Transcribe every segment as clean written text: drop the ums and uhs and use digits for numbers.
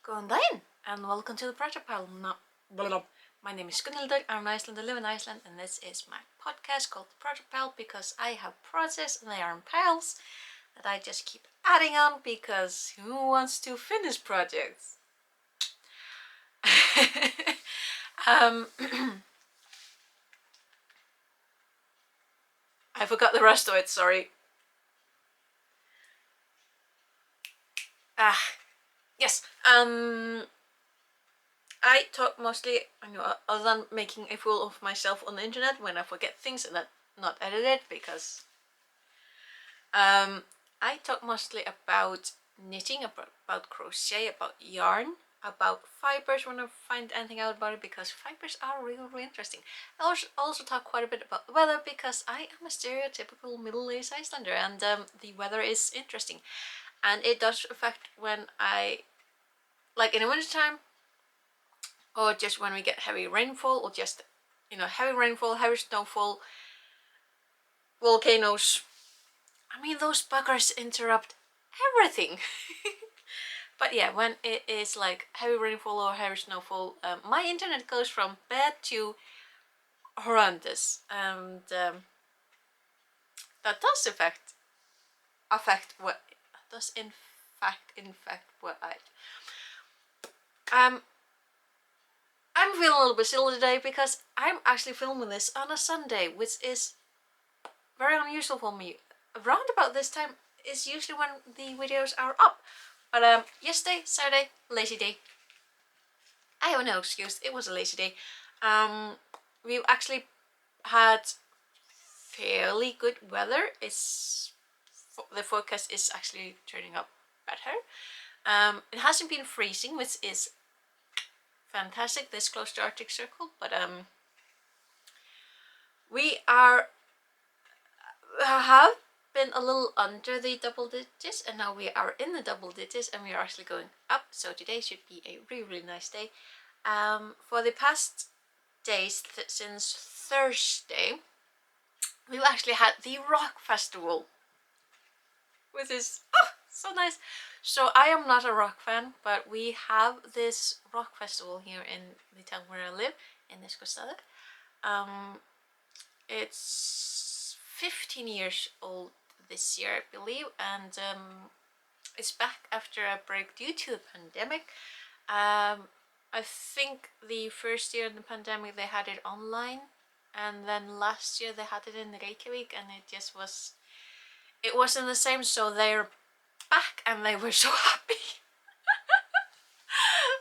Góðan daginn and welcome to the Project Pal. My name is Gunnhildur, I'm an Icelander, live in Iceland, and this is my podcast called the Project Pal because I have projects and they are in piles that I just keep adding on because who wants to finish projects? I forgot the rest of it, sorry. Yes. I talk mostly, other than making a fool of myself on the internet when I forget things and not edit it, because I talk mostly about knitting, about crochet, about yarn, about fibers when I find anything out about it, because fibers are really interesting. I also talk quite a bit about the weather because I am a stereotypical middle-aged Icelander, and the weather is interesting, and it does affect when I, like in the wintertime, or just when we get heavy rainfall, or just heavy rainfall, heavy snowfall, volcanoes. I mean, those buggers interrupt everything. But yeah, when it is like heavy rainfall or heavy snowfall, my internet goes from bad to horrendous, and that does affect what does infect what I'm feeling a little bit silly today because I'm actually filming this on a Sunday, which is very unusual for me. Around about this time is usually when the videos are up. But yesterday, Saturday, lazy day. I have no excuse, it was a lazy day. We've actually had fairly good weather. The forecast is actually turning up better. It hasn't been freezing, which is fantastic this close to Arctic Circle, but we have been a little under the double digits, and now we are in the double digits, and we are actually going up, so today should be a really nice day. For the past days, since Thursday, we've actually had the rock festival, which is so nice. So I am not a rock fan, but we have this rock festival here in the town where I live, in Neskastaðir. It's 15 years old this year, I believe, and it's back after a break due to the pandemic. I think the first year in the pandemic they had it online, and then last year they had it in Reykjavik, and it wasn't the same, so they're back and they were so happy.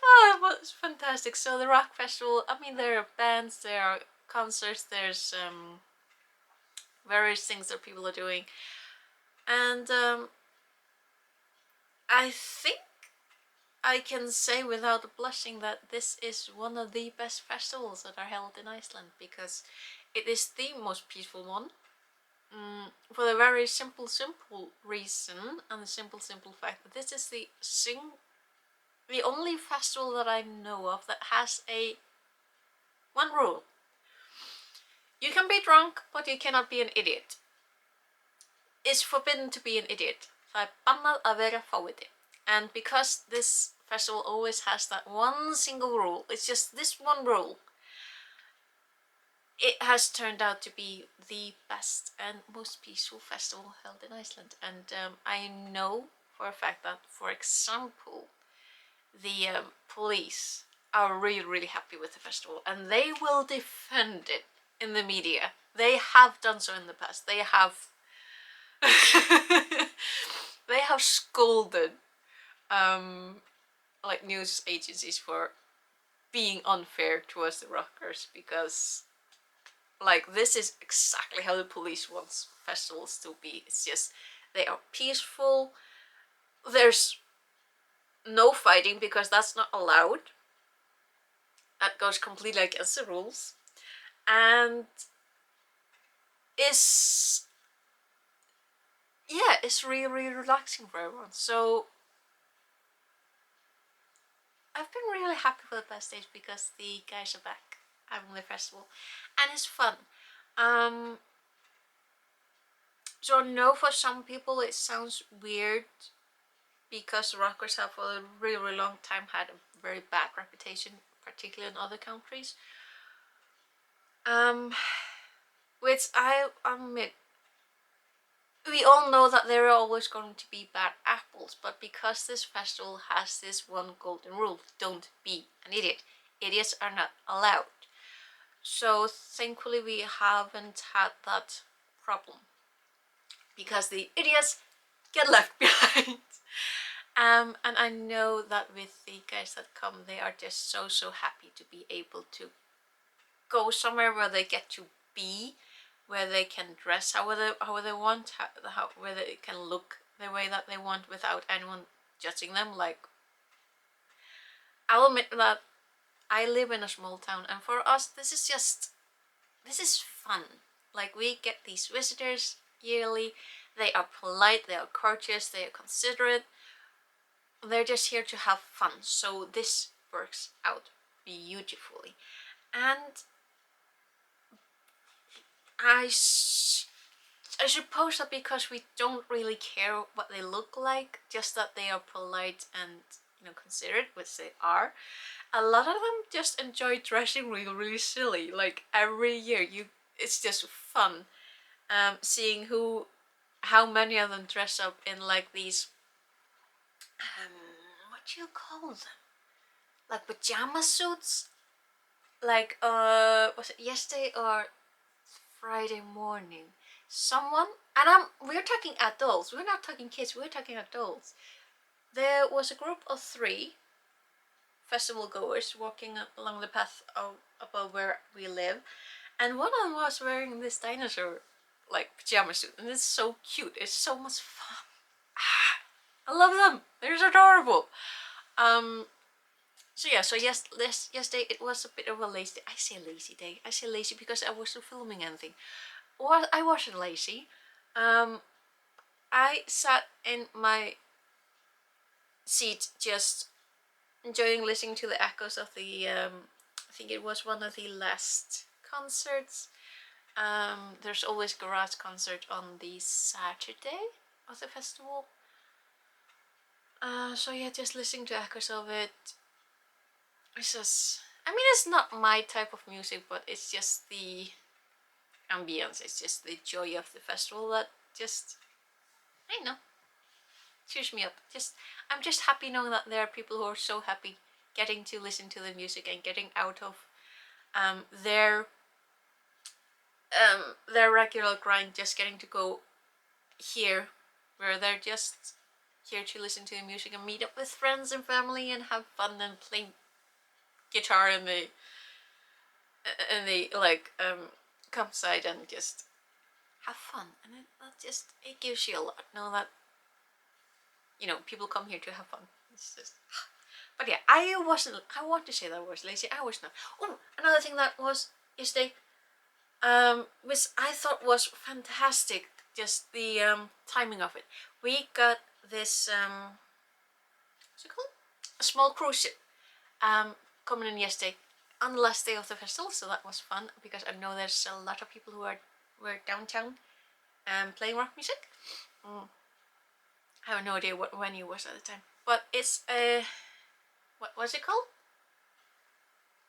Oh, it was fantastic. So the rock festival, I mean, there are bands, there are concerts, there's various things that people are doing, and I think I can say without blushing that this is one of the best festivals that are held in Iceland, because it is the most peaceful one, for the very simple reason, and the simple fact that this is the only festival that I know of that has one rule. You can be drunk, but you cannot be an idiot. It's forbidden to be an idiot. Það er bannað að vera fáviti. And because this festival always has that one single rule, it's just this one rule, it has turned out to be the best and most peaceful festival held in Iceland. And I know for a fact that, for example, the police are really happy with the festival, and they will defend it in the media. They have done so in the past. They have they have scolded like news agencies for being unfair towards the rockers, because like this is exactly how the police wants festivals to be. It's just they are peaceful. There's no fighting because that's not allowed. That goes completely against the rules, and it's really relaxing for everyone. So I've been really happy for the past days because the guys are back having the festival, and it's fun. So I know for some people it sounds weird because rockers have for a really, really long time had a very bad reputation, particularly in other countries. Which I admit, we all know that there are always going to be bad apples, but because this festival has this one golden rule, don't be an idiot. Idiots are not allowed. So thankfully we haven't had that problem, because the idiots get left behind. And I know that with the guys that come, they are just so happy to be able to go somewhere where they get to be, where they can dress how they want, where they can look the way that they want without anyone judging them. Like, I'll admit that I live in a small town, and for us this is fun. Like, we get these visitors yearly. They are polite, they are courteous, they are considerate. They're just here to have fun. So this works out beautifully. And I suppose that because we don't really care what they look like, just that they are polite and, you know, considerate, which they are, a lot of them just enjoy dressing really silly. Like, every year, it's just fun seeing how many of them dress up in like these what do you call them? Like pajama suits. Like was it yesterday or Friday morning? Someone, and we're talking adults. We're not talking kids. We're talking adults. There was a group of 3 festival goers walking along the path above where we live, and one of them was wearing this dinosaur like pajama suit, and it's so cute. It's so much fun. I love them. They're so adorable. So yeah, so yesterday it was a bit of a lazy. I say lazy day. I say lazy because I wasn't filming anything. Well, I wasn't lazy. I sat in my seat just enjoying listening to the echoes of the. I think it was one of the last concerts. There's always garage concert on the Saturday of the festival. So yeah, just listening to echoes of it. It's just, I mean, it's not my type of music, but it's just the ambience. It's just the joy of the festival that just, I don't know, cheers me up. I'm just happy knowing that there are people who are so happy getting to listen to the music and getting out of their regular grind, just getting to go here where they're just here to listen to the music and meet up with friends and family and have fun and play guitar in the like campsite and just have fun. And it gives you a lot. Know that, you know, people come here to have fun. It's just, but yeah, I want to say that I was lazy. I was not. Oh, another thing that was yesterday, which I thought was fantastic, just the timing of it. We got this what's it called? A small cruise ship coming in yesterday on the last day of the festival, so that was fun because I know there's a lot of people who were downtown playing rock music. I have no idea what venue was at the time, but it's what was it called?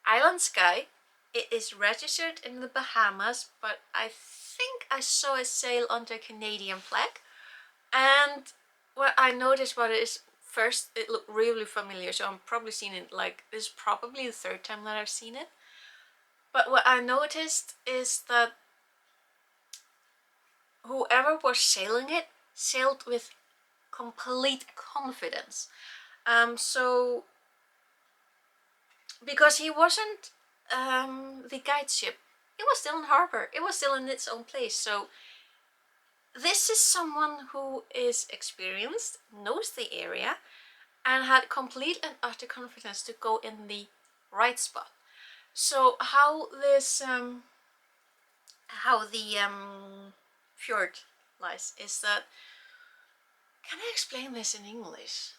Island Sky. It is registered in the Bahamas, but I think I saw it sail under a Canadian flag. And what I noticed about it is, first, it looked really familiar, so I'm probably seen it, like, this is probably the 3rd time that I've seen it. But what I noticed is that whoever was sailing it sailed with complete confidence. So because he wasn't the guide ship, it was still in harbor. It was still in its own place. So this is someone who is experienced, knows the area, and had complete and utter confidence to go in the right spot. So how this how the fjord lies is that, can I explain this in English?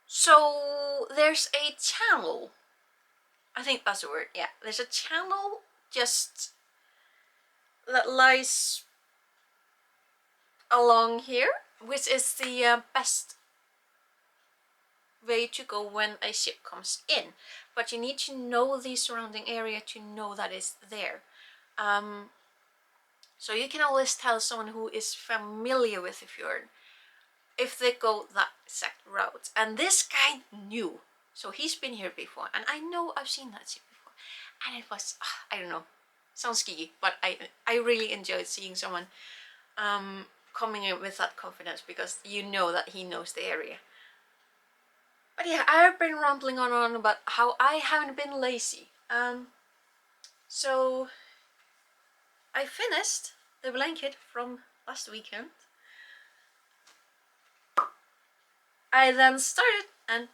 So there's a channel. I think that's the word. Yeah, there's a channel just that lies along here, which is the best way to go when a ship comes in. But you need to know the surrounding area to know that it's there. So you can always tell someone who is familiar with the fjord if they go that exact route. And this guy knew, so he's been here before, and I know I've seen that ship before, and it was I don't know, sounds geeky, but I really enjoyed seeing someone coming in with that confidence, because you know that he knows the area. But yeah, I've been rambling on and on about how I haven't been lazy. So I finished the blanket from last weekend. I then started and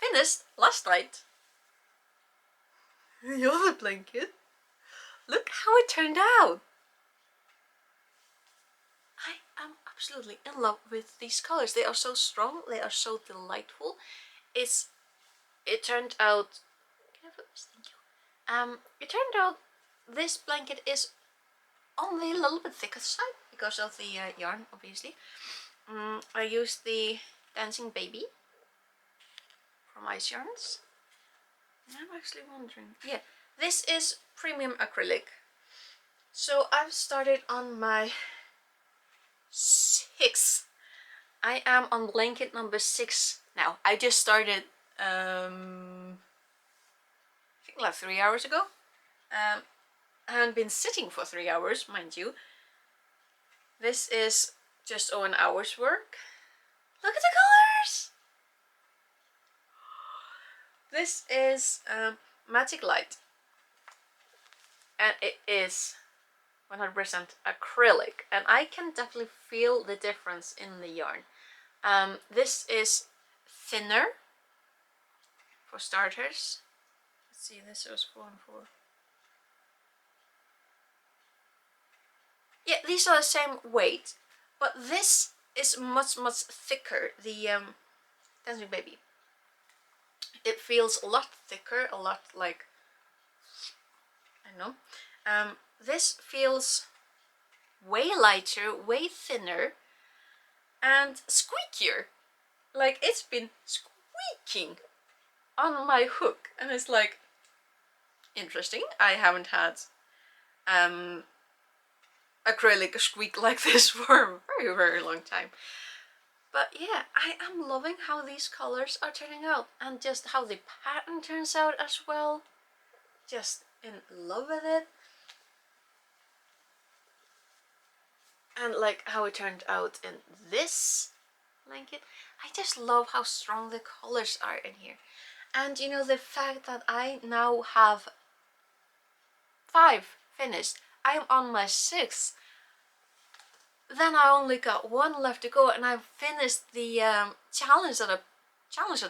finished last night the other blanket. Look how it turned out. I am absolutely in love with these colors. They are so strong, they are so delightful. It turned out, can I put this? Thank you. It turned out this blanket is only a little bit thicker side because of the yarn, obviously. I used the Dancing Baby from Ice Yarns. And I'm actually wondering, yeah, this is premium acrylic. So I've started on my 6th. I am on blanket number 6 now. I just started, I think like 3 hours ago. I haven't been sitting for 3 hours, mind you. This is just an hour's work. Look at the colors! This is Magic Light, and it is 100% acrylic, and I can definitely feel the difference in the yarn. This is thinner, for starters. Let's see, this was 4 and 4. Yeah, these are the same weight, but this is much thicker, the Dancing Baby. It feels a lot thicker, a lot like, I don't know. This feels way lighter, way thinner, and squeakier. Like, it's been squeaking on my hook, and it's like, interesting. I haven't had acrylic squeak like this for a very long time. But yeah, I am loving how these colors are turning out, and just how the pattern turns out as well. Just in love with it. And like how it turned out in this blanket. I just love how strong the colors are in here. And you know, the fact that I now have 5 finished. I am on my 6th. Then I only got 1 left to go, and I've finished the challenge that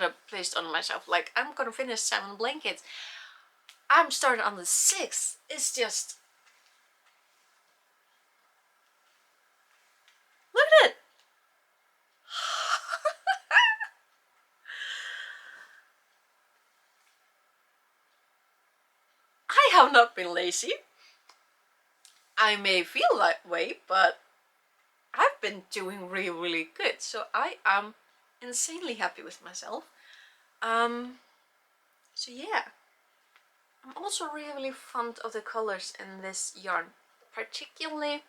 I placed on myself. Like, I'm gonna finish 7 blankets. I'm starting on the 6th. It's just, look at it. I have not been lazy. I may feel that way, but I've been doing really good. So I am insanely happy with myself. So yeah, I'm also really fond of the colors in this yarn, particularly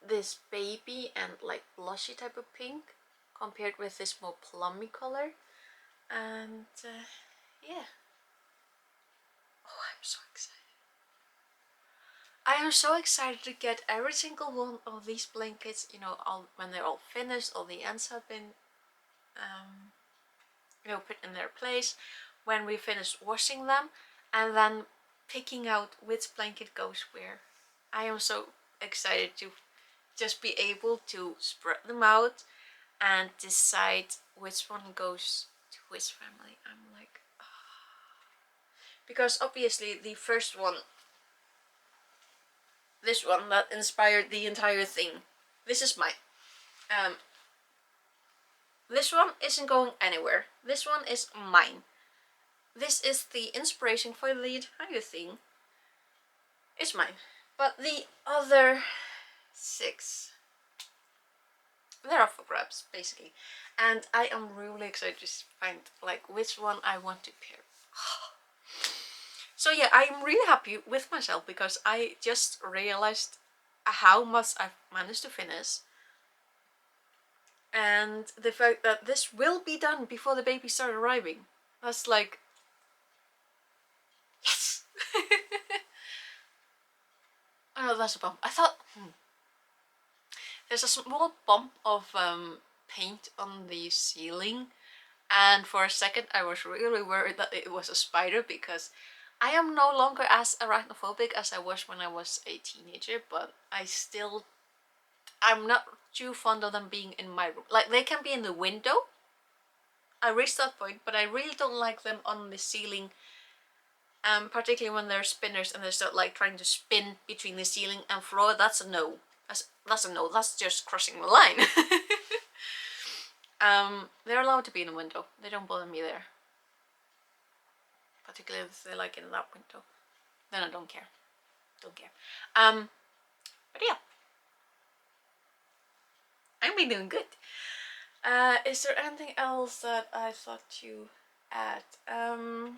this baby and like blushy type of pink compared with this more plummy color. And yeah, oh, I'm so excited. I am so excited to get every single one of these blankets, you know, when they're all finished, all the ends have been you know, put in their place, when we finish washing them, and then picking out which blanket goes where. I am so excited to just be able to spread them out and decide which one goes to which family. I'm like, because obviously the first one, this one that inspired the entire thing, this is mine. This one isn't going anywhere. This one is mine. This is the inspiration for the entire thing. It's mine. But the other 6. They're up for grabs, basically. And I am really excited to find like which one I want to pair. So yeah, I'm really happy with myself because I just realized how much I've managed to finish. And the fact that this will be done before the baby start arriving. That's like, yes! Oh, that's a bump. I thought, there's a small bump of paint on the ceiling. And for a second I was really worried that it was a spider because I am no longer as arachnophobic as I was when I was a teenager, but I'm not too fond of them being in my room. Like, they can be in the window. I reached that point, but I really don't like them on the ceiling. Particularly when they're spinners and they start like trying to spin between the ceiling and floor. That's a no. That's a no. That's just crossing the line. They're allowed to be in the window. They don't bother me there. Particularly if they're like in that window. Then I don't care. Don't care. But yeah. I've been doing good. Is there anything else that I thought to add? I've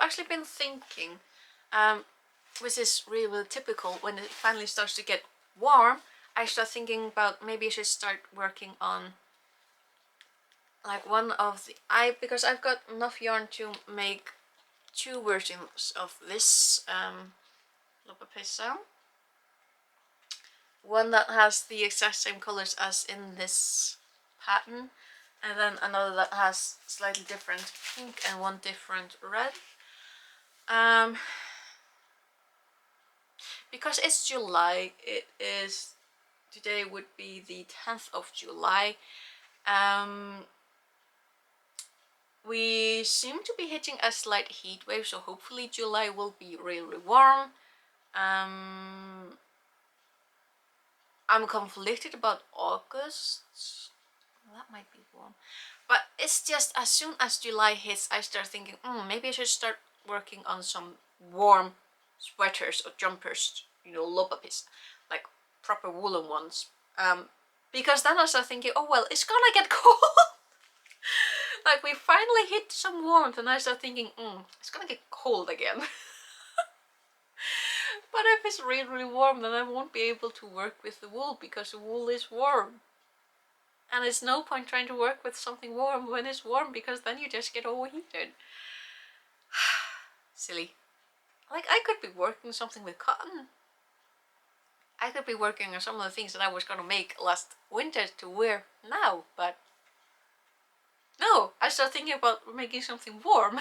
actually been thinking, which is really typical when it finally starts to get warm, I start thinking about maybe I should start working on like one of the because I've got enough yarn to make 2 versions of this Lopapesa. One that has the exact same colors as in this pattern, and then another that has slightly different pink and one different red. Because it's July, today would be the 10th of July. We seem to be hitting a slight heat wave, so hopefully July will be really warm. I'm conflicted about August. That might be warm. But it's just as soon as July hits, I start thinking, maybe I should start working on some warm sweaters or jumpers, Lopapis, like proper woolen ones. Because then I start thinking, oh well, it's gonna get cold. Like, we finally hit some warmth and I start thinking, it's gonna get cold again. But if it's really, really warm, then I won't be able to work with the wool because the wool is warm. And it's no point trying to work with something warm when it's warm because then you just get overheated. Silly. Like, I could be working something with cotton. I could be working on some of the things that I was gonna make last winter to wear now, but no, I started thinking about making something warm.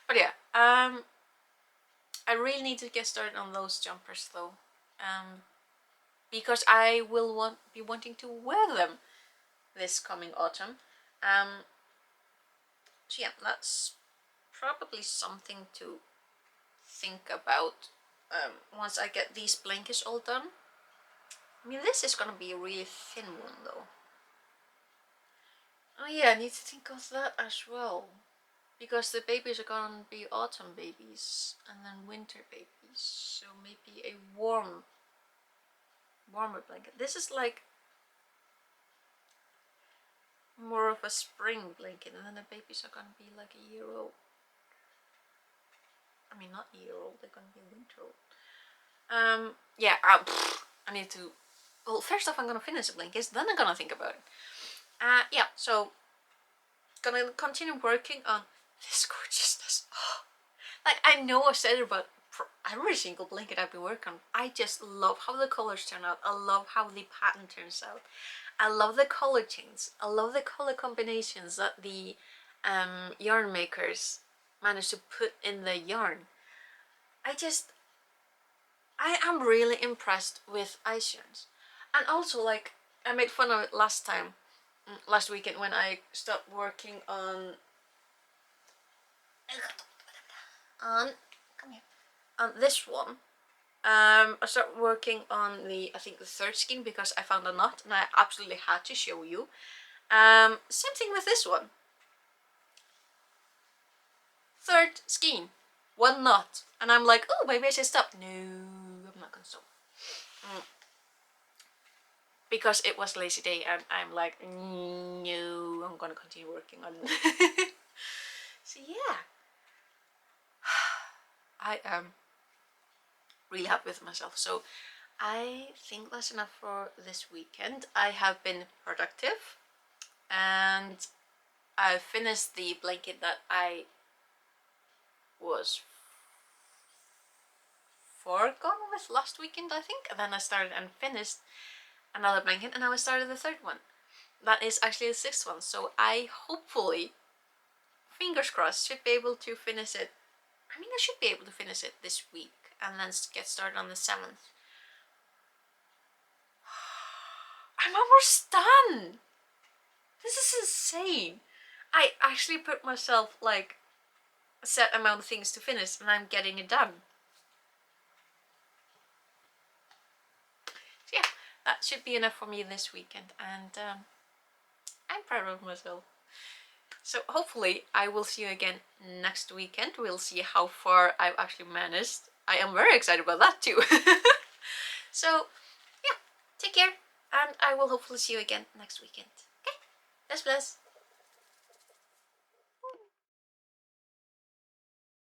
But yeah, I really need to get started on those jumpers though, because I will be wanting to wear them this coming autumn. So yeah, that's probably something to think about once I get these blankets all done. I mean, this is gonna be a really thin one though. Oh yeah, I need to think of that as well. Because the babies are gonna be autumn babies and then winter babies. So maybe a warmer blanket. This is like more of a spring blanket, and then the babies are gonna be like a year old. I mean, not year old, they're gonna be winter old. Yeah, I need to, well, first off I'm gonna finish the blankets, then I'm gonna think about it. Yeah, so gonna continue working on this gorgeousness. Like, I know I said it about every single blanket I've been working on. I just love how the colors turn out. I love how the pattern turns out. I love the color change. I love the color combinations that the yarn makers managed to put in the yarn. I am really impressed with ice yarns. And also, like, I made fun of it last weekend when I stopped working on come here, on this one. I started working on I think the third skein because I found a knot and I absolutely had to show you. Same thing with this one. Third skein, one knot, and I'm like, oh, maybe I should stop. No, I'm not gonna stop. because it was lazy day, and I'm like, no, I'm gonna continue working on so yeah, I am really happy with myself. So I think that's enough for this weekend. I have been productive, and I finished the blanket that I was foregone with last weekend, I think. And then I started and finished another blanket, and now I started the third one. That is actually the sixth one. So I hopefully, fingers crossed, should be able to finish it. I mean, I should be able to finish it this week and then get started on the 7th. I'm almost done! This is insane! I actually put myself like a set amount of things to finish and I'm getting it done. So yeah, that should be enough for me this weekend, and I'm proud of myself. So hopefully I will see you again next weekend. We'll see how far I've actually managed. I am very excited about that too. So yeah, take care, and I will hopefully see you again next weekend. Okay, bless bless.